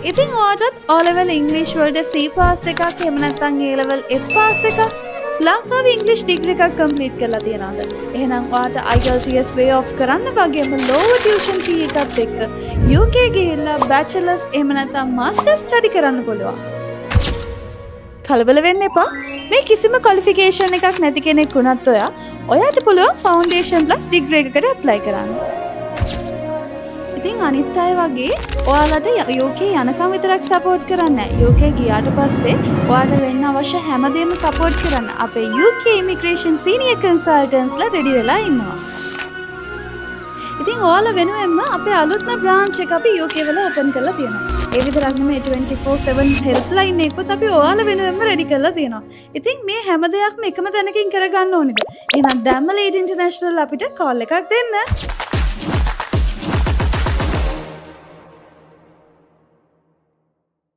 ඉතින් ඔයාටත් O level English වලට C pass එකක් එහෙම නැත්නම් A level S pass එකක් ලංකාවේ English degree එකක් complete කරලා තියනවාද? එහෙනම් ඔයාට IELTS way off කරන්න වගේම lower tuition fee එකත් එක්ක UK ගිහිල්ලා bachelors එහෙම නැත්නම් masters study කරන්න පුළුවන්. කලබල වෙන්න එපා. මේ කිසිම qualification එකක් නැති කෙනෙක් වුණත් ඔයාට පුළුවන් foundation plus degree එකකට apply කරන්න. ඉතින් අනිත් අය වගේ ඔයාලට UK යනකම් විතරක් සපෝට් කරන්නේ නැහැ. UK ගියාට පස්සේ ඔයාලට වෙන්න අවශ්‍ය හැමදේම සපෝට් කරන්න අපේ UK immigration senior consultants ලා ready වෙලා ඉන්නවා. ඉතින් ඔයාලා වෙනුවෙන්ම අපේ අලුත්ම branch එක අපි UK වල open කරලා තියෙනවා. ඒ විතරක් නෙමෙයි 24/7 helpline එකකුත් අපි ඔයාලා වෙනුවෙන්ම ready කරලා තියෙනවා. ඉතින් මේ හැම දෙයක්ම එකම තැනකින් කරගන්න ඕනේද? එහෙනම් දැම්ම Lead International අපිට call එකක් දෙන්න.